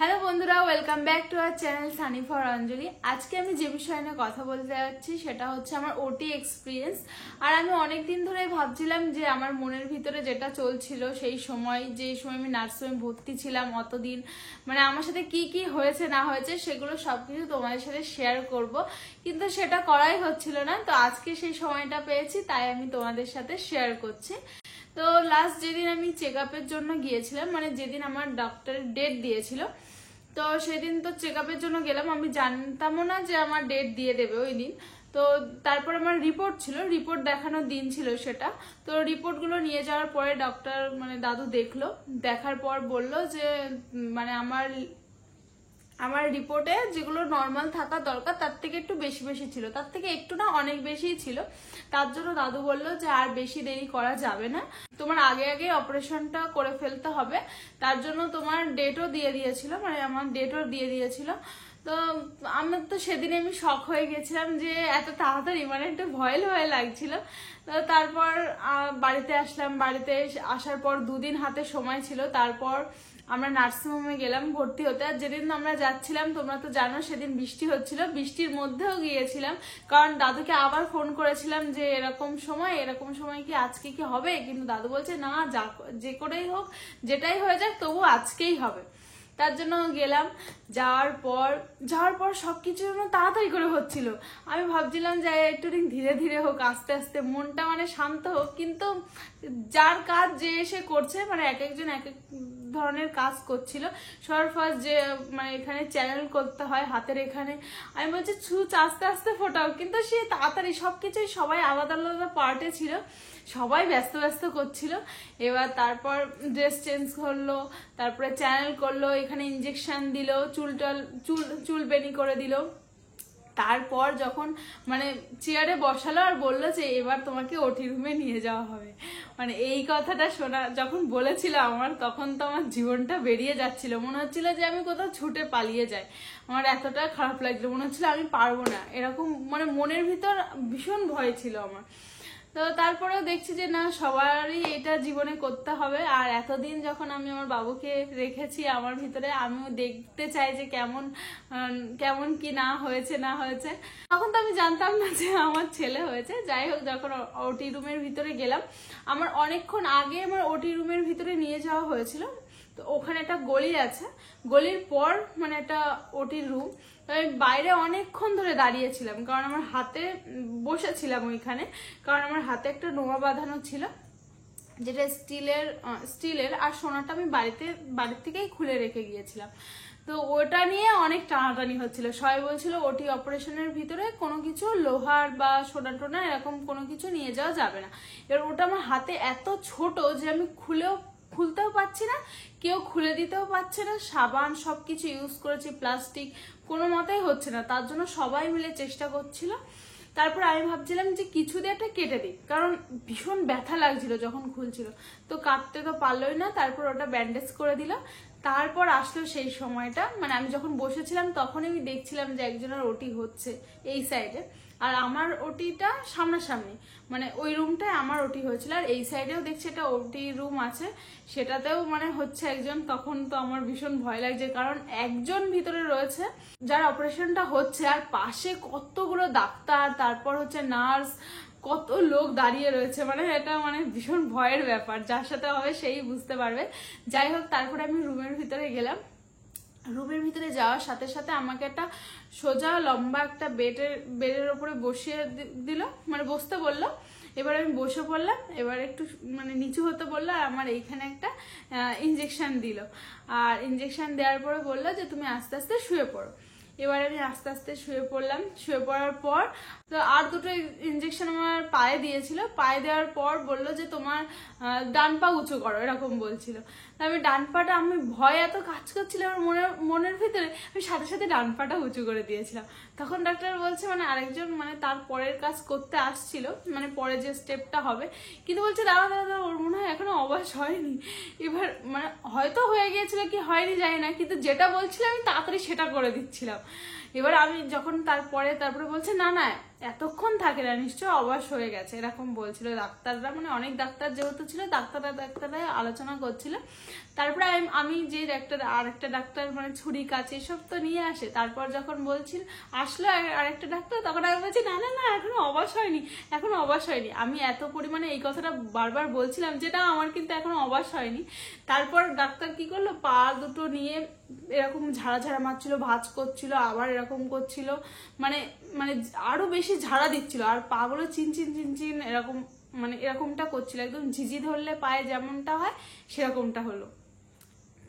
Hello বন্ধুরা, welcome back to our channel Sunny for Anjali. আজকে আমি যে বিষয় নিয়ে কথা বলতে যাচ্ছি সেটা হচ্ছে আমার ওটি এক্সপিরিয়েন্স। আর আমি অনেক দিন ধরে ভাবছিলাম যে আমার মনের ভিতরে যেটা চলছিল সেই সময়, যে সময় আমি নার্সিংহোমে ভর্তি ছিলাম অতদিন, মানে আমার সাথে কি কি হয়েছে না হয়েছে সেগুলো সবকিছু তোমাদের সাথে শেয়ার করব, কিন্তু সেটা করাই হচ্ছিল না। তো আজকে সেই সময়টা পেয়েছি, তাই আমি তোমাদের সাথে শেয়ার করছি। তো লাস্ট যেদিন আমি চেক আপের জন্য গিয়েছিলাম, মানে যেদিন আমার ডক্টরের ডেট দিয়েছিল, তো সেদিন তো চেক আপের জন্য গেলাম। আমি জানতামও না যে আমার ডেট দিয়ে দেবে ওই দিন। তো তারপর আমার রিপোর্ট ছিল, রিপোর্ট দেখানোর দিন ছিল সেটা। তো রিপোর্টগুলো নিয়ে যাওয়ার পরে ডক্টর মানে দাদু দেখলো, দেখার পর বলল যে মানে আমার রিপোর্টে যেগুলো নর্মাল থাকা দরকার তার থেকে একটু বেশি বেশি ছিল, তার থেকে একটু না অনেক বেশিই ছিল। তার জন্য দাদু বলল যে আর বেশি দেরি করা যাবে না, তোমার আগে আগে অপারেশনটা করে ফেলতে হবে। তার জন্য তোমার ডেটও দিয়ে দিয়েছিল, মানে আমার ডেটও দিয়ে দিয়েছিল। তো আমার তো সেদিন আমি শক হয়ে গেছিলাম যে এত তাড়াতাড়ি, মানে একটু ভয় ভয় লাগছিল। তো তারপর বাড়িতে আসলাম, বাড়িতে আসার পর 2 দিন হাতে সময় ছিল। তারপর আমরা নার্সিংহোমে গেলাম ভর্তি হতে। আর যেদিন আমরা যাচ্ছিলাম তোমরা তো জানো সেদিন বৃষ্টি হচ্ছিল, বৃষ্টির মধ্যেও গিয়েছিলাম, কারণ দাদুকে আবার ফোন করেছিলাম যে এরকম সময় কি আজকে কি হবে, কিন্তু দাদু বলছে না, যে করেই হোক, যেটাই হয়ে যাক তবু আজকেই হবে। তার জন্য গেলাম। যাওয়ার পর সবকিছু তাড়াতাড়ি করে হচ্ছিল। আমি ভাবছিলাম যে একটু দিন ধীরে ধীরে হোক, আস্তে আস্তে মনটা মানে শান্ত হোক, কিন্তু যার কাজ যে এসে করছে, মানে এক একজন এক এক ধরনের কাজ করছিল। সবার ফার্স্ট যে মানে এখানে চ্যানেল করতে হয় হাতের এখানে, আমি বলছি ছুঁচ আস্তে আস্তে ফোটাও, কিন্তু সে তাড়াতাড়ি সবকিছুই, সবাই আলাদা আলাদা পার্টে ছিল, সবাই ব্যস্ত ব্যস্ত করছিল। এবার তারপর ড্রেস চেঞ্জ করলো, তারপরে চ্যানেল করলো, এখানে ইঞ্জেকশন দিল, চুল বেনি করে দিল। তারপর যখন মানে চেয়ারে বসালো আর বললো যে এবার তোমাকে ওটি রুমে নিয়ে যাওয়া হবে, মানে এই কথাটা শোনা যখন বলেছিল আমার, তখন তো আমার জীবনটা বেরিয়ে যাচ্ছিল। মনে হচ্ছিল যে আমি কোথাও ছুটে পালিয়ে যাই, আমার এতটা খারাপ লাগছিল, মনে হচ্ছিল আমি পারবো না, এরকম মানে মনের ভিতর ভীষণ ভয় ছিল আমার। তো তারপরেও দেখছি যে না, সবারই এটা জীবনে করতে হবে। আর এতদিন যখন আমি আমার বাবুকে রেখেছি আমার ভিতরে, আমিও দেখতে চাই যে কেমন কি না হয়েছে। তখন তো আমি জানতাম না যে আমার ছেলে হয়েছে। যাই হোক, যখন ওটি রুমের ভিতরে গেলাম, আমার অনেকক্ষণ আগে আমার ওটি রুমের ভিতরে নিয়ে যাওয়া হয়েছিল। তো ওখানে একটা গলি আছে, গলির পর মানে একটা ওটির রুম। আমি বাইরে অনেকক্ষণ ধরে দাঁড়িয়েছিলাম, কারণ আমার হাতে বসেছিলাম ওইখানে, কারণ আমার হাতে একটা নোয়া বাঁধানো ছিল, যেটা স্টিলের আর সোনাটা আমি বাড়ির থেকেই খুলে রেখে গিয়েছিলাম। তো ওটা নিয়ে অনেক টানাটানি হচ্ছিল, সবাই বলছিল ওটি অপারেশনের ভিতরে কোনো কিছু লোহার বা সোনা টোনা এরকম কোনো কিছু নিয়ে যাওয়া যাবে না। এবার ওটা আমার হাতে এত ছোট যে আমি খুলতেও পারছি না, কেউ খুলে দিতেও পারছে না, সাবান সবকিছু ইউজ করেছি, প্লাস্টিক, কোনো মতেই হচ্ছে না। তার জন্য সবাই মিলে চেষ্টা করছিল। তারপর আমি ভাবছিলাম যে কিছু দিয়ে একটা কেটে দিই, কারণ ভীষণ ব্যথা লাগছিল যখন খুলছিল। তো কাটতে তো পারলোই না, তারপর ওটা ব্যান্ডেজ করে দিল। তারপর আসলো সেই সময়টা, মানে আমি যখন বসেছিলাম তখনই আমি দেখছিলাম যে একজনের ওটি হচ্ছে এই সাইডে, আর আমার ওটিটা সামনাসামনি, মানে ওই রুমটায় আমার ওটি হয়েছিল। আর এই সাইডেও দেখছি একটা ওটি রুম আছে, সেটাতেও মানে হচ্ছে একজন। তখন তো আমার ভীষণ ভয় লাগছে, কারণ একজন ভিতরে রয়েছে যার অপারেশনটা হচ্ছে, আর পাশে কতগুলো ডাক্তার, তারপর হচ্ছে নার্স, কত লোক দাঁড়িয়ে রয়েছে, মানে এটা মানে ভীষণ ভয়ের ব্যাপার, যার সাথে হবে সেই বুঝতে পারবে। যাই হোক, তারপরে আমি রুমের ভিতরে গেলাম। রুমের ভিতরে যাওয়ার সাথে সাথে আমাকে একটা সোজা লম্বা একটা বেডের ওপরে বসিয়ে দিল, মানে বসতে বললো। এবার আমি বসে পড়লাম, এবার একটু মানে নিচু হতে বললো, আর আমার এইখানে একটা ইঞ্জেকশন দিল। আর ইঞ্জেকশন দেওয়ার পরে বললো যে তুমি আস্তে আস্তে শুয়ে পড়ো। এবার আমি আস্তে আস্তে শুয়ে পড়লাম। শুয়ে পড়ার পর তো আর দুটো ইঞ্জেকশন আমার পায়ে দিয়েছিল, পায়ে দেওয়ার পর বললো যে তোমার ডান পা উঁচু করো, এরকম বলছিল। আমি ডান পাটা, আমি ভয় এত কাজ করছিল আমার মনের ভিতরে, আমি সাথে সাথে ডান পাটা উঁচু করে দিয়েছিলাম। তখন ডাক্তার বলছে, মানে আরেকজন মানে তার পরের কাজ করতে আসছিল, মানে পরে যে স্টেপটা হবে, কিন্তু বলছে দাঁড়া দাঁড়া, ওর মনে হয় এখনো অভ্যাস হয়নি। এবার মানে হয়তো হয়ে গিয়েছিল কি হয়নি জানি না, কিন্তু যেটা বলছিলাম আমি তাড়াতাড়ি সেটা করে দিচ্ছিলাম। এবার আমি যখন তারপরে বলছে না না এতক্ষণ থাকে না, নিশ্চয়ই অবশ হয়ে গেছে, এরকম বলছিল ডাক্তাররা। মানে অনেক ডাক্তার যেহেতু ছিল, ডাক্তাররা আলোচনা করছিল। তারপরে আমি যে আরেকটা ডাক্তার মানে ছুরি কাছে এসব তো নিয়ে আসে, তারপর যখন বলছিল আসলো আরেকটা ডাক্তার, তখন আমি বলছি না না না এখনো অবশ হয়নি, এখনো অবশ হয়নি। আমি এত পরিমাণে এই কথাটা বারবার বলছিলাম যে না আমার কিন্তু এখনো অবশ হয়নি। তারপর ডাক্তার কি করলো, পা দুটো নিয়ে এরকম ঝাড়া ঝাড়া মারছিল, ভাঁজ করছিল, আবার এরকম করছিল, মানে মানে আরো বেশি ঝাড়া দিচ্ছিল, আর পাগুলো চিনচিন চিনচিন এরকম মানে এরকমটা করছিল, একদম ঝিঝি ধরলে পায়ে যেমনটা হয় সেরকমটা হলো।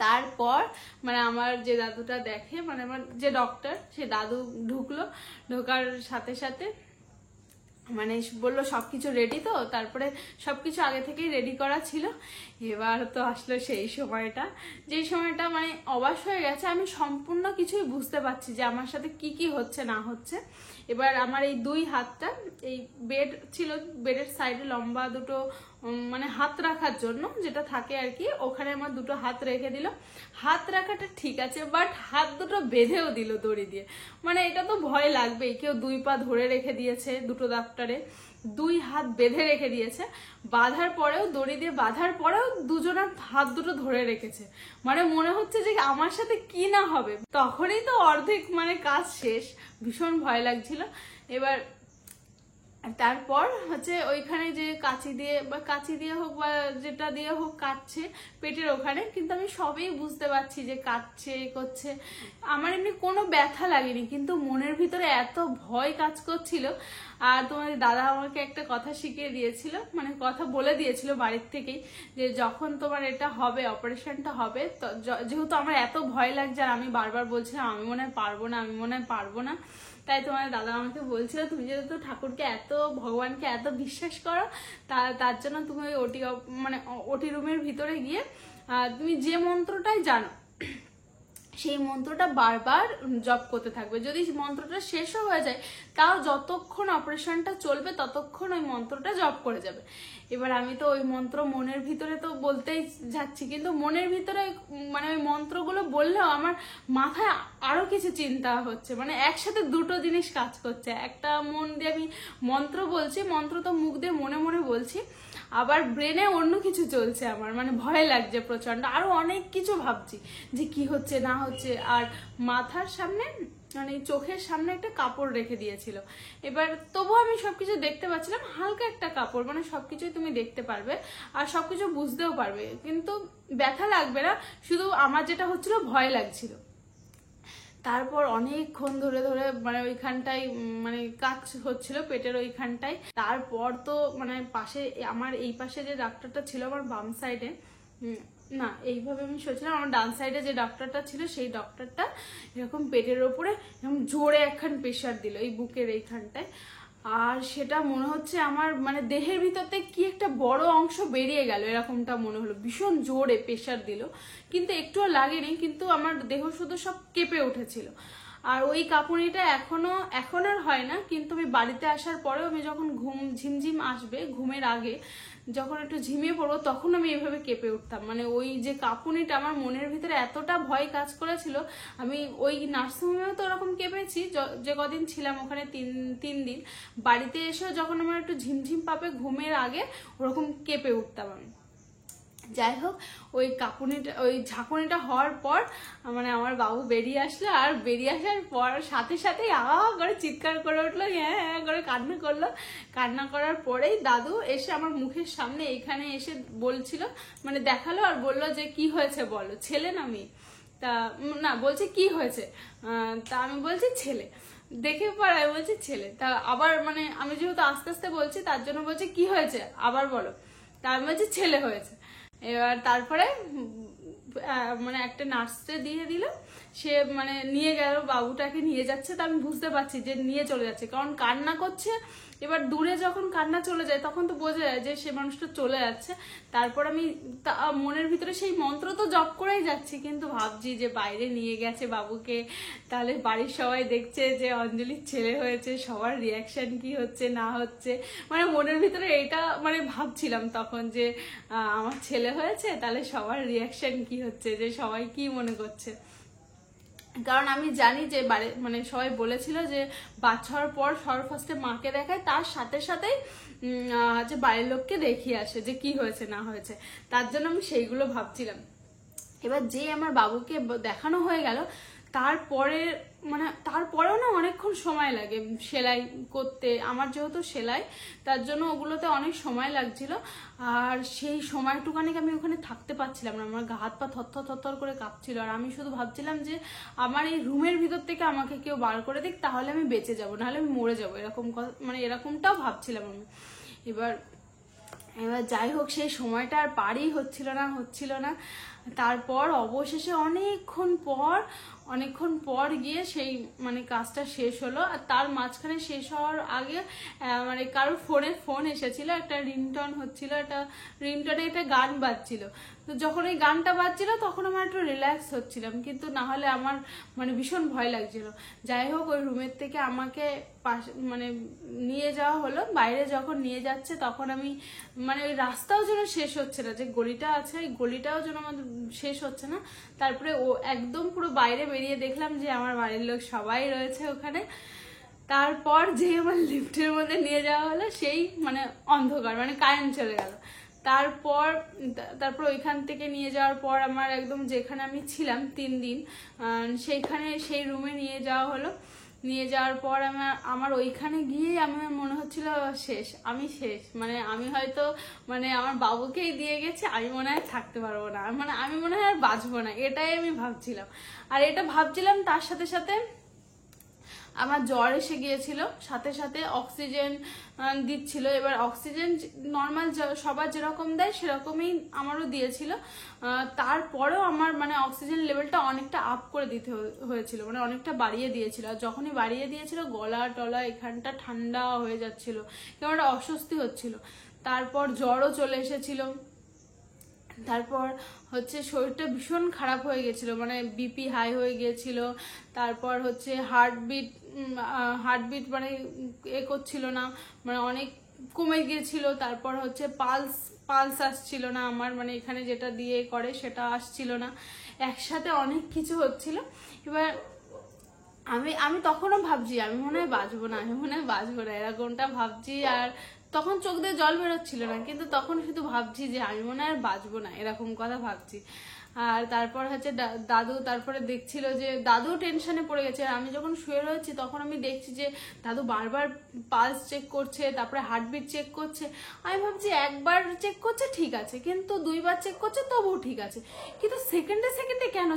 তারপর মানে আমার যে দাদুটা দেখে, মানে আমার যে ডক্টর, সে দাদু ঢুকলো, ঢোকার সাথে সাথে মানে বললো সবকিছু রেডি তো, তারপরে সবকিছু আগে থেকেই রেডি করা ছিল। এবার তো আসলো সেই সময়টা, যেই সময়টা মানে অবাক হয়ে গেছে, আমি সম্পূর্ণ কিছুই বুঝতে পারছি যে আমার সাথে কি কি হচ্ছে না হচ্ছে। এবার আমার এই দুই হাতটা, এই বেড ছিল, বেডের সাইডে লম্বা দুটো মানে হাত রাখার জন্য যেটা থাকে আর কি, ওখানে আমার দুটো হাত রেখে দিল। হাত রাখাটা ঠিক আছে, বাট হাত দুটো বেঁধেও দিল দড়ি দিয়ে। মানে এটা তো ভয় লাগবেই, কেউ দুই পা ধরে রেখে দিয়েছে, দুটো ডাক্তারে দুই হাত বেঁধে রেখে দিয়েছে, বাঁধার পরেও দড়ি দিয়ে বাঁধার পরেও দুজনের হাত দুটো ধরে রেখেছে। মানে মনে হচ্ছে যে আমার সাথে কি না হবে, তখনই তো অর্ধেক মানে কাজ শেষ, ভীষণ ভয় লাগছিল। এবার তারপর হচ্ছে ওইখানে যে কাঁচি দিয়ে হোক বা যেটা দিয়ে হোক কাটছে পেটের ওখানে, কিন্তু আমি সবই বুঝতে পারছি যে কাটছে করছে। আমার এমনি কোনো ব্যথা লাগেনি, কিন্তু মনের ভিতরে এত ভয় কাজ করছিল। আর তোমার দাদা আমাকে একটা কথা শিখিয়ে দিয়েছিল, মানে কথা বলে দিয়েছিল বাড়ির থেকেই, যে যখন তোমার এটা হবে, অপারেশনটা হবে, যেহেতু আমার এত ভয় লাগছে আর আমি বারবার বলছিলাম আমি মনে হয় পারবো না, আমি মনে হয় পারবো না, তাই তোমার দাদা আমাকে বলছিল তুমি যেহেতু ঠাকুরকে এত, ভগবানকে এত বিশ্বাস করো, তার জন্য তুমি ওই ওটি রুমের ভিতরে গিয়ে তুমি যে মন্ত্রটাই জানো সেই মন্ত্রটা বারবার জপ করতে থাকবে। যদি মন্ত্রটা শেষও হয়ে যায়, তাও যতক্ষণ অপারেশনটা চলবে ততক্ষণ ওই মন্ত্রটা জপ করে যাবে। এবার আমি তো ওই মন্ত্র মনের ভিতরে তো বলতেই যাচ্ছি, কিন্তু মনের ভিতরে মানে ওই মন্ত্রগুলো বললেও আমার মাথায় আরো কিছু চিন্তা হচ্ছে, মানে একসাথে দুটো জিনিস কাজ করছে। একটা মন দিয়ে আমি মন্ত্র বলছি, মন্ত্র তো মুখ দিয়ে মনে মনে বলছি, আবার ব্রেনে অন্য কিছু চলছে আমার, মানে ভয় লাগছে প্রচন্ড, আরো অনেক কিছু ভাবছি যে কি হচ্ছে না হচ্ছে। আর মাথার সামনে মানে চোখের সামনে একটা কাপড় রেখে দিয়েছিল। এবার তবুও আমি সবকিছু দেখতে পাচ্ছিলাম, হালকা একটা কাপড়, মানে সবকিছুই তুমি দেখতে পারবে আর সবকিছু বুঝতেও পারবে, কিন্তু ব্যথা লাগবে না, শুধু আমার যেটা হচ্ছিল ভয় লাগছিল। তারপর অনেকক্ষণ ধরে ধরে মানে ওইখানটায় মানে কাজ হচ্ছিল পেটের ওইখানটায়। তারপর তো মানে পাশে আমার এই পাশে যে ডাক্তারটা ছিল আমার বাম সাইডে, না এইভাবে আমি শুয়েছিলাম, আমার ডান সাইডে যে ডক্টরটা ছিল সেই ডক্টরটা এরকম পেটের ওপরে এরকম জোরে একখান প্রেশার দিল এই বুকের এইখানটায়। আর সেটা মনে হচ্ছে আমার মানে দেহের ভিতরতে কি একটা বড় অংশ বেরিয়ে গেল, এরকমটা মনে হলো, ভীষণ জোরে প্রেশার দিল, কিন্তু একটুও লাগেনি, কিন্তু আমার দেহ শুধু সব কেঁপে উঠেছিল। আর ওই কাঁপুনিটা এখন আর হয় না, কিন্তু আমি বাড়িতে আসার পরেও আমি যখন ঝিমঝিম আসবে ঘুমের আগে, যখন একটু ঝিমিয়ে পড়বো, তখন আমি এভাবে কেঁপে উঠতাম। মানে ওই যে কাঁপুনিটা আমার মনের ভিতরে এতটা ভয় কাজ করেছিল, আমি ওই নার্সিংহোমেও তো ওরকম কেঁপেছি যে কদিন ছিলাম ওখানে, তিন দিন, বাড়িতে এসেও যখন আমার একটু ঝিমঝিম পাবে ঘুমের আগে, ওরকম কেঁপে উঠতাম আমি। যাই হোক, ওই ওই ঝাঁকুনিটা হওয়ার পর মানে আমার বাবু বেরিয়ে আসলো, আর বেরিয়ে আসার পর সাথে সাথেই করে চিৎকার করে উঠলো, হ্যাঁ হ্যাঁ করে কান্না করলো। কান্না করার পরেই দাদু এসে আমার মুখের সামনে এখানে এসে বলছিল, মানে দেখালো আর বললো যে কি হয়েছে বলো, ছেলে না মেয়ে? তা না, বলছে কি হয়েছে, তা আমি বলছি ছেলে। দেখে পড়ায় বলছি ছেলে। তা আবার মানে আমি যেহেতু আস্তে আস্তে বলছি তার জন্য বলছে কি হয়েছে আবার বলো, তা আমি বলছি ছেলে হয়েছে। এবার তারপরে মানে একটা নার্সে দিয়ে দিল, সে মানে নিয়ে গেল, বাবুটাকে নিয়ে যাচ্ছে, তো আমি বুঝতে পারছি যে নিয়ে চলে যাচ্ছে, কারণ কান্না করছে। এবার দূরে যখন কান্না চলে যায় তখন তো বোঝা যায় যে সে মানুষটা চলে যাচ্ছে। তারপর আমি মনের ভিতরে সেই মন্ত্র তো জপ করেই যাচ্ছি, কিন্তু ভাবছি যে বাইরে নিয়ে গেছে বাবুকে, তাহলে বাড়ির সবাই দেখছে যে অঞ্জলির ছেলে হয়েছে, সবার রিয়াকশন কি হচ্ছে না হচ্ছে, মানে মনের ভিতরে এটা মানে ভাবছিলাম তখন যে আমার ছেলে হয়েছে, তাহলে সবার রিয়াকশন কি হচ্ছে, যে সবাই কি মনে করছে। কারণ আমি জানি যে মানে সবাই বলেছিল যে বাচ্চা হওয়ার পর সবার ফার্স্টে মাকে দেখায়, তার সাথে সাথেই হচ্ছে বাড়ির লোককে দেখিয়ে আসে যে কি হয়েছে না হয়েছে। তার জন্য আমি সেইগুলো ভাবছিলাম। এবার যে আমার বাবুকে দেখানো হয়ে গেল, তারপরেও না অনেকক্ষণ সময় লাগে সেলাই করতে। আমার যেহেতু সেলাই, তার জন্য ওগুলোতে অনেক সময় লাগছিল। আর সেই সময়টুকানিকে আমি ওখানে থাকতে পারছিলাম না, আমার গা হাত পা থরথর থরথর করে কাঁপছিল। আর আমি শুধু ভাবছিলাম যে আমার এই রুমের ভিতর থেকে আমাকে কেউ বার করে দিক, তাহলে আমি বেঁচে যাবো, নাহলে আমি মরে যাবো, এরকম মানে এরকমটাও ভাবছিলাম আমি। এবার যাই হোক, সেই সময়টা আর পারই হচ্ছিল না। তারপর অবশেষে অনেকক্ষণ পর গিয়ে সেই মানে কাজটা শেষ হলো। আর তার মাঝখানে শেষ হওয়ার আগে মানে কারোর ফোন এসেছিল, একটা রিংটন হচ্ছিল, রিংটনে একটা গান বাজছিল। তো যখন এই গানটা বাজছিল তখন আমার একটু রিল্যাক্স হচ্ছিলাম, কিন্তু না হলে আমার মানে ভীষণ ভয় লাগছিল। যাই হোক, ওই রুমের থেকে আমাকে মানে নিয়ে যাওয়া হলো। বাইরে যখন নিয়ে যাচ্ছে তখন আমি মানে ওই রাস্তাও যেন শেষ হচ্ছে না, যে গলিটা আছে ওই গলিটাও যেন আমাদের শেষ হচ্ছে না। তারপরে ও একদম পুরো বাইরে বেরিয়ে দেখলাম যে আমার বাড়ির লোক সবাই রয়েছে ওখানে। তারপর যে আমার লিফটের মধ্যে নিয়ে যাওয়া হলো, সেই মানে অন্ধকার, মানে কারেন্ট চলে গেল। তারপর ওইখান থেকে নিয়ে যাওয়ার পর আমার একদম যেখানে আমি ছিলাম 3 দিন, সেই রুমে নিয়ে যাওয়া হলো। নিয়ে যাওয়ার পর আমার ওইখানে গিয়েই আমার মনে হচ্ছিল আমি শেষ, মানে আমি হয়তো মানে আমার বাবুকেই দিয়ে গেছি, আমি মনে হয় থাকতে পারবো না, মানে আমি মনে হয় আর বাঁচবো না, এটাই আমি ভাবছিলাম। আর এটা ভাবছিলাম, তার সাথে সাথে আমার জ্বর এসে গিয়েছিল, সাথে সাথে অক্সিজেন দিচ্ছিল। এবার অক্সিজেন নর্মাল সবার যেরকম দেয় সেরকমই আমারও দিয়েছিল। তারপরেও আমার মানে অক্সিজেন লেভেলটা অনেকটা আপ করে দিতে হয়েছিল, মানে অনেকটা বাড়িয়ে দিয়েছিল। আর যখনই বাড়িয়ে দিয়েছিল গলা টলা এখানটা ঠান্ডা হয়ে যাচ্ছিল, কেমন একটা অস্বস্তি হচ্ছিল। তারপর জ্বরও চলে এসেছিল। তারপর হচ্ছে শরীরটা ভীষণ খারাপ হয়ে গেছিল, মানে বিপি হাই হয়ে গিয়েছিল। তারপর হচ্ছে হার্টবিট মানে করছিল না, মানে অনেক কমে গিয়েছিল। তারপর হচ্ছে পালস আসছিল না আমার, মানে এখানে যেটা দিয়ে করে সেটা আসছিল না। একসাথে অনেক কিছু হচ্ছিল। এবার আমি তখনও ভাবছি আমি মনে হয় বাঁচবো না, এরকমটা ভাবছি। আর তখন চোখ দিয়ে জল বেরোচ্ছিল না, কিন্তু তখন শুধু ভাবছি যে আমি মনে হয় আর বাঁচবো না, এরকম কথা ভাবছি। আর তারপর হচ্ছে দাদু তারপরে দেখছিল যে দাদু টেনশনে পড়ে গেছে। আর আমি যখন শুয়ে রয়েছি তখন আমি দেখছি যে দাদু বারবার পালস চেক করছে, তারপরে হার্টবিট চেক করছে। আমি ভাবছি একবার চেক করছে ঠিক আছে, কিন্তু 2বার চেক করছে তবুও ঠিক আছে, কিন্তু সেকেন্ডে কেন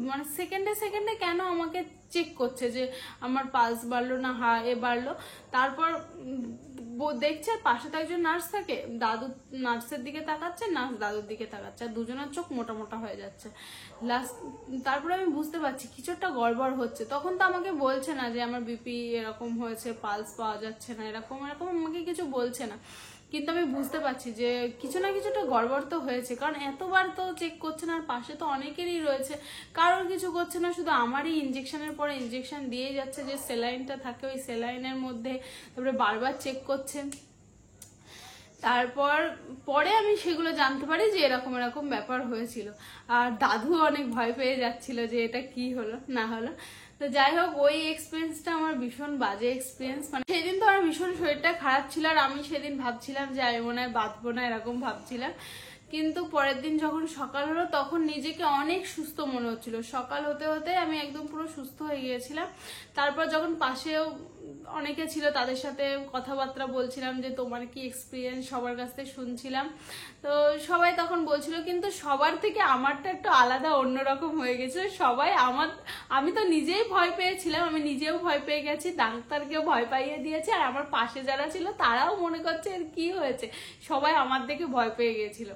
মানে সেকেন্ডে কেন আমাকে চেক করছে যে আমার পালস বাড়লো না বাড়লো। তারপর দেখছে পাশে তো একজন নার্স থাকে, দাদু নার্সের দিকে তাকাচ্ছে, নার্স দাদুর দিকে তাকাচ্ছে, আর দুজনের চোখ মোটা মোটা হয়ে যাচ্ছে। তারপরে আমি বুঝতে পারছি কিছু একটা গড়বড় হচ্ছে। তখন তো আমাকে বলছে না যে আমার বিপি এরকম হয়েছে, পালস পাওয়া যাচ্ছে না, এরকম আমাকে কিছু বলছে না, কিন্তু আমি বুঝতে পারছি যে কিছু না কিছুটা গড়বড় তো হয়েছে। কারণ এতবার তো চেক করছে না, আর পাশে তো অনেকেরই রয়েছে, কারোর কিছু করছে না, শুধু আমারই ইঞ্জেকশনের পরে ইঞ্জেকশন দিয়ে যাচ্ছে, যে স্যালাইনটা থাকে ওই স্যালাইনের মধ্যে, তারপরে বারবার চেক করছে। পরে আমি সেগুলো জানতে পারি যে এরকম ব্যাপার হয়েছিল। আর দাদু অনেক ভয় পেয়ে যাচ্ছিল যে এটা কি হলো না হলো। তো যাই হোক, ওই এক্সপিরিয়েন্সটা আমার ভীষণ বাজে এক্সপিরিয়েন্স। মানে সেদিন তো আমার ভীষণ শরীরটা খারাপ ছিল, আর আমি সেদিন ভাবছিলাম যে আমি মনে হয় বাঁচবো না, এরকম ভাবছিলাম। কিন্তু পরের দিন যখন সকাল হলো তখন নিজেকে অনেক সুস্থ মনে হচ্ছিল। সকাল হতে হতে আমি একদম পুরো সুস্থ হয়ে গিয়েছিলাম। তারপর যখন পাশেও অনেকে ছিল তাদের সাথে কথাবার্তা বলছিলাম যে তোমার কি এক্সপিরিয়েন্স, সবার কাছ থেকে শুনছিলাম। তো সবাই তখন বলছিল, কিন্তু সবার থেকে আমারটা একটু আলাদা অন্যরকম হয়ে গেছে। আমি তো নিজেই ভয় পেয়েছিলাম, আমি নিজেও ভয় পেয়ে গেছি, ডাক্তারকেও ভয় পাইয়ে দিয়েছি, আর আমার পাশে যারা ছিল তারাও মনে করছে এর কি হয়েছে, সবাই আমার দেখে ভয় পেয়ে গেছিল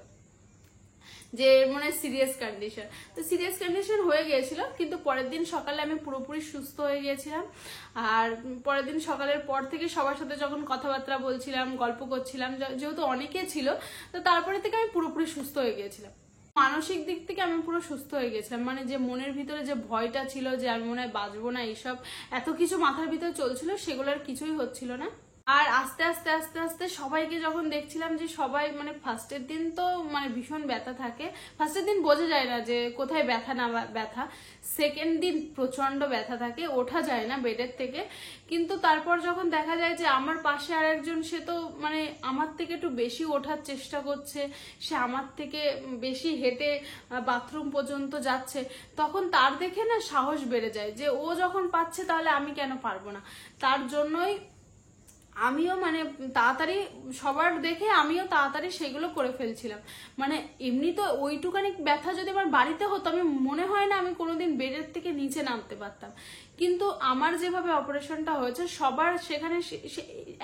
যে মনে সিরিয়াস কন্ডিশন। তো সিরিয়াস কন্ডিশন হয়ে গিয়েছিল, কিন্তু পরের দিন সকালে আমি পুরোপুরি সুস্থ হয়ে গিয়েছিলাম। আর পরের দিন সকালের পর থেকে সবার সাথে যখন কথাবার্তা বলছিলাম, গল্প করছিলাম, যেহেতু অনেকে ছিল, তো তারপরে থেকে আমি পুরোপুরি সুস্থ হয়ে গিয়েছিলাম। মানসিক দিক থেকে আমি পুরো সুস্থ হয়ে গেছিলাম। মানে যে মনের ভিতরে যে ভয়টা ছিল যে আমি মনে হয় বাঁচবো না, এইসব এত কিছু মাথার ভিতরে চলছিল, সেগুলোর কিছুই হচ্ছিল না। আর আস্তে আস্তে আস্তে আস্তে সবাইকে যখন দেখছিলাম যে সবাই মানে ফার্স্টের দিন তো মানে ভীষণ ব্যথা থাকে, ফার্স্টের দিন বোঝা যায় না যে কোথায় ব্যথা না ব্যথা, সেকেন্ড দিন প্রচন্ড ব্যথা থাকে, ওঠা যায় না বেডের থেকে। কিন্তু তারপর যখন দেখা যায় যে আমার পাশে আর একজন, সে তো মানে আমার থেকে একটু বেশি ওঠার চেষ্টা করছে, সে আমার থেকে বেশি হেঁটে বাথরুম পর্যন্ত যাচ্ছে, তখন তার দেখে না সাহস বেড়ে যায় যে ও যখন পাচ্ছে তাহলে আমি কেন পারবো না। তার জন্যই আমিও মানে তাড়াতাড়ি সবার দেখে আমিও তাড়াতাড়ি সেগুলো করে ফেলছিলাম। মানে এমনি তো ওইটুকানি ব্যথা যদি আমার বাড়িতে হতো, আমি মনে হয় না আমি কোনোদিন বেডের থেকে নিচে নামতে পারতাম। কিন্তু আমার যেভাবে অপারেশনটা হয়েছে, সবার সেখানে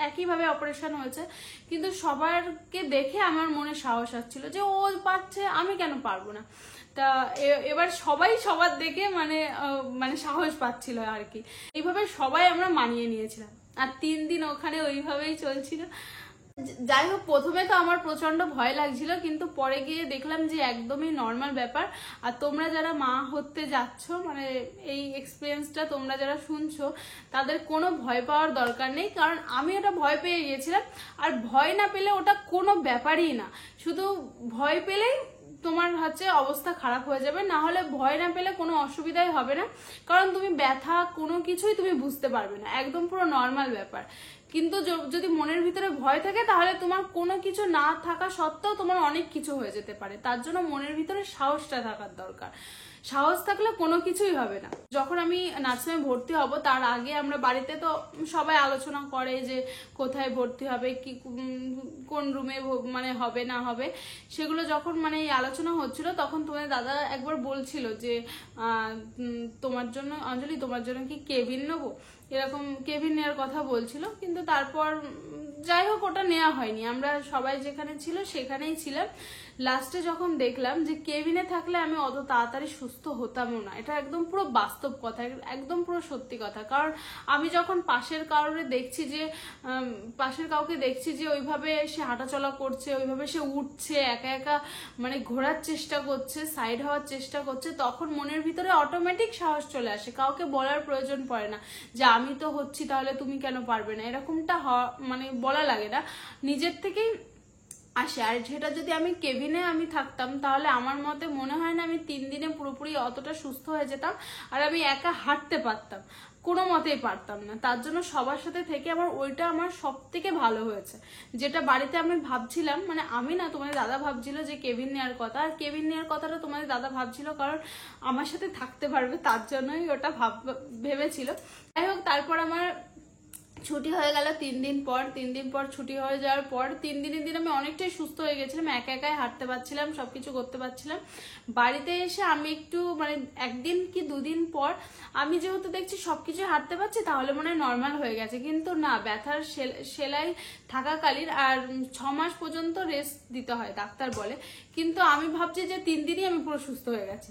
একইভাবে অপারেশন হয়েছে, কিন্তু সবারকে দেখে আমার মনে সাহস আসছিল যে ও পারছে, আমি কেন পারবো না। তা এবার সবাই সবার দেখে মানে মানে সাহস পাচ্ছিল আর কি। এইভাবে সবাই আমরা মানিয়ে নিয়েছিলাম, আর 3 দিন ওখানে ওইভাবেই চলছিল। যাই হোক, প্রথমে তো আমার প্রচন্ড ভয় লাগছিল, কিন্তু পরে গিয়ে দেখলাম যে একদমই নর্মাল ব্যাপার। আর তোমরা যারা মা হতে যাচ্ছ, মানে এই এক্সপিরিয়েন্সটা তোমরা যারা শুনছো, তাদের কোনো ভয় পাওয়ার দরকার নেই, কারণ আমি ওটা ভয় পেয়ে গিয়েছিলাম। আর ভয় না পেলে ওটা কোনো ব্যাপারই না, শুধু ভয় পেলেই তোমার হচ্ছে অবস্থা খারাপ হয়ে যাবে, না হলে ভয় না পেলে কোনো অসুবিধাই হবে না, কারণ তুমি ব্যথা কোনো কিছুই তুমি বুঝতে পারবে না, একদম পুরো নর্মাল ব্যাপার। কিন্তু যদি মনের ভিতরে ভয় থাকে, তাহলে তোমার কোনো কিছু না থাকা সত্ত্বেও তোমার অনেক কিছু হয়ে যেতে পারে। তার জন্য মনের ভিতরে সাহসটা থাকার দরকার, সাহস থাকলে কোনো কিছুই হবে না। যখন আমি নার্সিংহোমে ভর্তি হব, তার আগে আমরা বাড়িতে তো সবাই আলোচনা করে যে কোথায় ভর্তি হবে, কি কোন রুমে মানে হবে না হবে, সেগুলো যখন মানে এই আলোচনা হচ্ছিল, তখন তোমার দাদা একবার বলছিল যে তোমার জন্য অঞ্জলি, তোমার জন্য কি কেবিন নেবো, এরকম কেবিন নেওয়ার কথা বলছিল। কিন্তু তারপর যাই হোক, ওটা নেওয়া হয়নি, আমরা সবাই যেখানে ছিল সেখানেই ছিলাম। লাস্টে যখন দেখলাম যে কেবিনে থাকলে আমি অত তাড়াতাড়ি সুস্থ হতামও না, এটা একদম পুরো বাস্তব কথা, একদম পুরো সত্যি কথা। কারণ আমি যখন পাশের কাউকে দেখছি যে ওইভাবে সে হাঁটাচলা করছে, ওইভাবে সে উঠছে, একা একা মানে ঘোরার চেষ্টা করছে, সাইড হওয়ার চেষ্টা করছে, তখন মনের ভিতরে অটোমেটিক সাহস চলে আসে, কাউকে বলার প্রয়োজন পড়ে না যে আমি তো হচ্ছি তাহলে তুমি কেন পারবে না, এরকমটা মানে বলা লাগে না, নিজের থেকেই আসে। আর সেটা যদি আমি কেবিনে আমি থাকতাম, তাহলে আমার মতে মনে হয় না আমি 3 দিনে পুরোপুরি অতটা সুস্থ হয়ে যেতাম, আর আমি একা হাঁটতে পারতাম, কোনো মতেই পারতাম না। তার জন্য সবার সাথে থেকে ওইটা আমার সব থেকে ভালো হয়েছে। যেটা বাড়িতে আমি ভাবছিলাম, মানে আমি না, তোমাদের দাদা ভাবছিল যে কেবিন নেওয়ার কথা, আর কেবিন নেওয়ার কথাটা তোমাদের দাদা ভাবছিল কারণ আমার সাথে থাকতে পারবে, তার জন্যই ওটা ভেবেছিল। যাই হোক, তারপর আমার ছুটি হয়ে গেল 3 দিন পর। 3 দিন পর ছুটি হয়ে যাওয়ার পর 3 দিনের দিন আমি অনেকটাই সুস্থ হয়ে গেছিলাম, একা একাই হাঁটতে পারছিলাম, সবকিছু করতে পারছিলাম। বাড়িতে এসে আমি একটু মানে 1 দিন কি 2 দিন পর আমি যেহেতু দেখছি সবকিছু হাঁটতে পারছি, তাহলে মনে হয় নর্মাল হয়ে গেছে। কিন্তু না, ব্যথার সেলাই থাকাকালীন আর 6 মাস পর্যন্ত রেস্ট দিতে হয় ডাক্তার বলে। কিন্তু আমি ভাবছি যে 3 দিনই আমি পুরো সুস্থ হয়ে গেছি,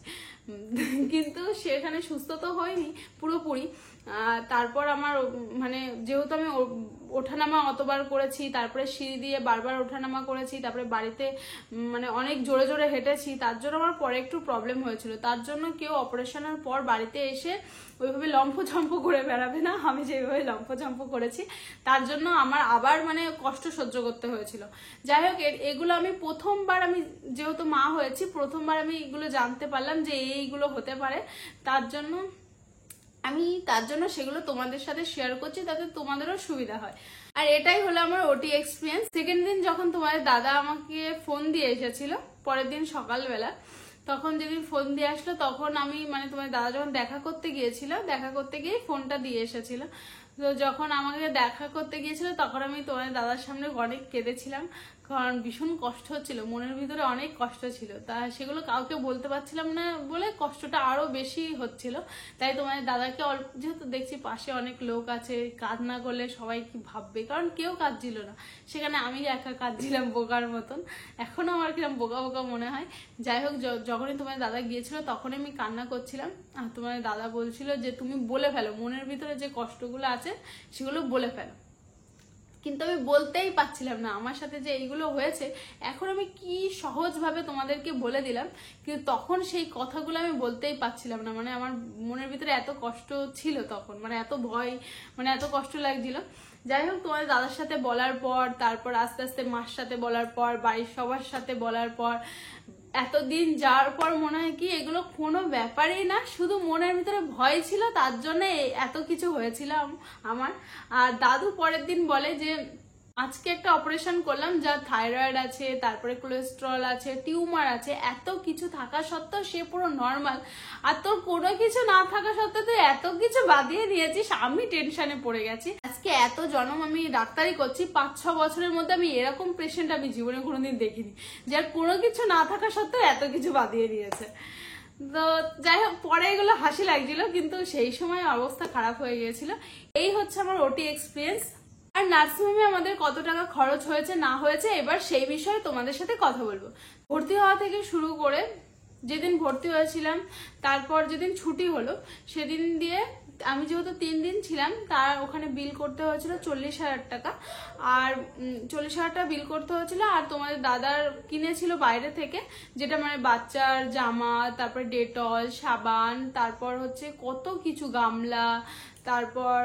কিন্তু সেখানে সুস্থ তো হয়নি পুরোপুরি। তারপর আমার মানে যেহেতু আমি ওঠানামা অতবার করেছি, তারপরে সিঁড়ি দিয়ে বারবার ওঠানামা করেছি, তারপরে বাড়িতে মানে অনেক জোরে জোরে হেঁটেছি, তার জন্য আমার পরে একটু প্রবলেম হয়েছিল। তার জন্য কেউ অপারেশনের পর বাড়িতে এসে ওইভাবে লম্ফঝম্প করে বেড়াবে না, আমি যেভাবে লম্ফঝম্প করেছি, তার জন্য আমার আবার মানে কষ্ট সহ্য করতে হয়েছিল। যাই হোক, এগুলো আমি প্রথমবার, আমি যেহেতু মা হয়েছি, প্রথমবার আমি এগুলো জানতে পারলাম যে এইগুলো হতে পারে। তার জন্য সেগুলো তোমাদের সাথে শেয়ার করছি, তাতে তোমাদেরও সুবিধা হয়। আর এটাই হলো আমার ওটি এক্সপিরিয়েন্স। সেকেন্ড দিন যখন তোমাদের দাদা আমাকে ফোন দিয়ে এসেছিল, পরের দিন সকালবেলা, তখন যেদিন ফোন দিয়ে আসলো, তখন আমি মানে তোমার দাদা যখন দেখা করতে গিয়ে ফোনটা দিয়ে এসেছিল। তো যখন আমাকে দেখা করতে গিয়েছিল, তখন আমি তোমার দাদার সামনে অনেক কেঁদেছিলাম, কারণ ভীষণ কষ্ট হচ্ছিল, মনের ভিতরে অনেক কষ্ট ছিল। তা সেগুলো কাউকে বলতে পারছিলাম না বলে কষ্টটা আরো বেশি হচ্ছিল। তাই তোমার দাদাকে যেহেতু দেখছি পাশে অনেক লোক আছে, কাজ না করলে সবাই কি ভাববে, কারণ কেউ কাঁদছিল না, সেখানে আমি একা কাঁদছিলাম বোকার মতন। এখনো আমার কিরকম বোকা বোকা মনে হয়। যাই হোক, যখনই তোমার দাদা গিয়েছিল তখনই আমি কান্না করছিলাম, আর তোমার দাদা বলছিল যে তুমি বলে ফেলো, মনের ভিতরে যে কষ্টগুলো আছে সেগুলো বলে ফেলো। কিন্তু আমি বলতেই পারছিলাম না আমার সাথে যে এইগুলো হয়েছে। এখন আমি কি সহজভাবে তোমাদেরকে বলে দিলাম, কিন্তু তখন সেই কথাগুলো আমি বলতেই পারছিলাম না। মানে আমার মনের ভিতরে এত কষ্ট ছিল তখন, মানে এত ভয়, মানে এত কষ্ট লাগছিল। যাই হোক, তোমাদের দাদার সাথে বলার পর, তারপর আস্তে আস্তে মার সাথে বলার পর, বাড়ির সবার সাথে বলার পর, এতদিন যাওয়ার পর মনে হয় কি এগুলো কোনো ব্যাপারই না, শুধু মনের ভিতরে ভয় ছিল, তার জন্য এত কিছু হয়েছিল আমার। আর দাদু পরের দিন বলে যে আজকে একটা অপারেশন করলাম, যা থাইরয়েড আছে, তারপরে কোলেস্ট্রল আছে, টিউমার আছে, এত কিছু থাকা সত্ত্বেও সে পুরো নর্মাল, আর তোর কোনো কিছু না থাকা সত্ত্বেও তুই এত কিছু বাদিয়ে দিয়েছিস। আমি টেনশনে পড়ে গেছি। আজকে এত জন্ম আমি ডাক্তারি করছি, 5-6 বছরের মধ্যে আমি এরকম পেশেন্ট আমি জীবনে কোনোদিন দেখিনি, যার কোনো কিছু না থাকা সত্ত্বেও এত কিছু বাদিয়ে দিয়েছে। তো যাই হোক, পরে এগুলো হাসি লাগছিল, কিন্তু সেই সময় অবস্থা খারাপ হয়ে গিয়েছিল। এই হচ্ছে আমার ওটি এক্সপিরিয়েন্স। আর নার্সিংহোমে আমাদের কত টাকা খরচ হয়েছে না হয়েছে, এবার সেই বিষয়ে তোমাদের সাথে কথা বলবো। ভর্তি হওয়া থেকে শুরু করে, যেদিন ভর্তি হয়েছিলাম, তারপর যেদিন ছুটি হলো সেদিন দিয়ে আমি যেহেতু 3 দিন ছিলাম, তার ওখানে বিল করতে হয়েছিল 40,000 টাকা। আর 40,000 টাকা বিল করতে হয়েছিল। আর তোমাদের দাদার কিনেছিল বাইরে থেকে, যেটা মানে বাচ্চার জামা, তারপর ডেটল, সাবান, তারপর হচ্ছে কত কিছু, গামলা, তারপর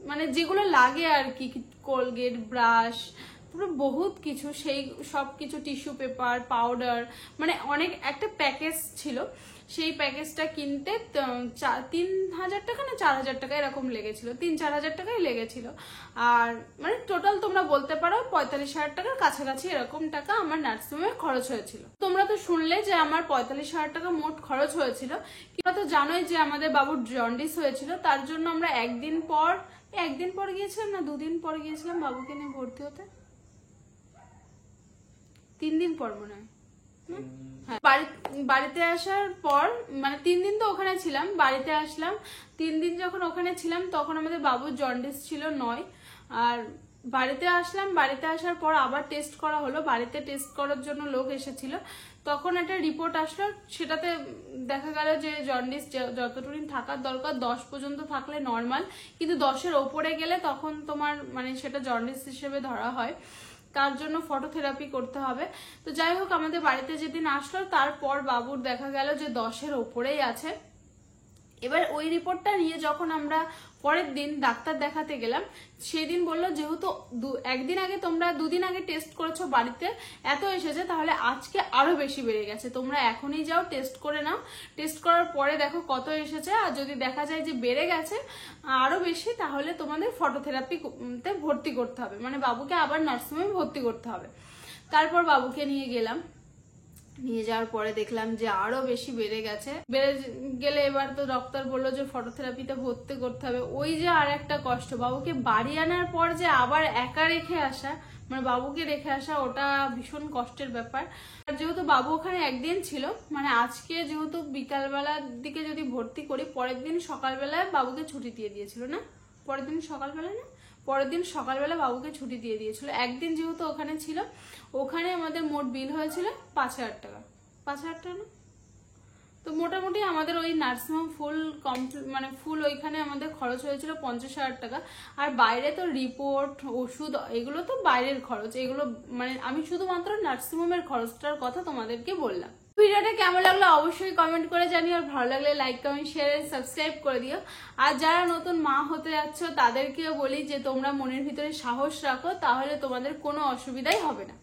মানে যেগুলো লাগে আর কি, কোলগেট, ব্রাশ, পুরো বহুত কিছু, সেই সব কিছু, টিস্যু পেপার, পাউডার, মানে অনেক একটা প্যাকেজ ছিল। সেই প্যাকেজটা কিনতে 3,000 টাকা না 4,000 টাকা এরকম লেগেছিল, 3-4 হাজার টাকাই লেগেছিল। আর মানে টোটাল তোমরা বলতে পারো 45,000 টাকার কাছাকাছি এরকম টাকা আমার নার্সিংহোমে খরচ হয়েছিল। তোমরা তো শুনলে যে আমার 45,000 টাকা মোট খরচ হয়েছিল। তোমরা তো জানোই যে আমাদের বাবুর জন্ডিস হয়েছিল, তার জন্য আমরা একদিন পর গিয়েছিলাম না 2 দিন পর গিয়েছিলাম বাবুকে নিয়ে ভর্তি হতে, 3 দিন পর মনে হয়। বাড়িতে আসার পর মানে 3 দিন তো ওখানে ছিলাম, বাড়িতে আসলাম। 3 দিন যখন ওখানে ছিলাম তখন আমাদের বাবুর জন্ডিস ছিল 9। আর বাড়িতে আসলাম, বাড়িতে আসার পর আবার টেস্ট করা হলো। বাড়িতে টেস্ট করার জন্য লোক এসেছিল, তখন একটা রিপোর্ট আসলো, সেটাতে দেখা গেল যে জন্ডিস যতটুকু থাকার দরকার 10 পর্যন্ত থাকলে নর্মাল, কিন্তু 10-এর ওপরে গেলে তখন তোমার মানে সেটা জন্ডিস হিসেবে ধরা হয়, তার জন্য ফটোথেরাপি করতে হবে। তো যাই হোক, আমাদের বাড়িতে যেদিন আসলো তারপর বাবুর দেখা গেল যে 10-এর ওপরেই আছে। এবার ওই রিপোর্টটা নিয়ে যখন আমরা পরের দিন ডাক্তার দেখাতে গেলাম, সেদিন বললো যেহেতু একদিন আগে তোমরা 2 দিন আগে টেস্ট করেছো, বাড়িতে এত এসেছে, তাহলে আজকে আরো বেশি বেড়ে গেছে, তোমরা এখনই যাও টেস্ট করে নাও, টেস্ট করার পরে দেখো কত এসেছে, আর যদি দেখা যায় যে বেড়ে গেছে আরো বেশি, তাহলে তোমাদের ফটোথেরাপিতে ভর্তি করতে হবে, মানে বাবুকে আবার নার্সিংহোমে ভর্তি করতে হবে। তারপর বাবুকে নিয়ে গেলাম, নিয়ে যাওয়ার পরে দেখলাম যে আরো বেশি বেড়ে গেছে। বেড়ে গেলে এবার তো ডক্টর বললো যে ফটোথেরাপিতে ভর্তি করতে হবে। ওই যে আর একটা কষ্ট, বাবুকে বাড়ি আনার পর যে আবার একা রেখে আসা, মানে বাবুকে রেখে আসা, ওটা ভীষণ কষ্টের ব্যাপার। আর যেহেতু বাবু ওখানে একদিন ছিল, মানে আজকে যেহেতু বিকালবেলার দিকে যদি ভর্তি করি, পরের দিন সকালবেলায় বাবুকে ছুটি দিয়ে দিয়েছিল না, পরের দিন সকালবেলা বাবুকে ছুটি দিয়ে দিয়েছিল। একদিন যেহেতু ওখানে ছিল, ওখানে আমাদের মোট বিল হয়েছিল 5,000 টাকা, 5,000 টাকা না, তো মোটামুটি আমাদের ওই নার্সিংহোম ফুল ওইখানে আমাদের খরচ হয়েছিল 50,000 টাকা। আর বাইরে তো রিপোর্ট, ওষুধ, এগুলো তো বাইরের খরচ, এগুলো মানে আমি শুধুমাত্র নার্সিংহোমের খরচটার কথা তোমাদেরকে বললাম। ভিডিওটা কেমন লাগলো অবশ্যই কমেন্ট করে জানিও, আর ভালো লাগলে লাইক, কমেন্ট, শেয়ার, সাবস্ক্রাইব করে দিও। আর যারা নতুন মা হতে যাচ্ছ তাদেরকেও বলি যে তোমরা মনের ভিতরে সাহস রাখো, তাহলে তোমাদের কোনো অসুবিধাই হবে না।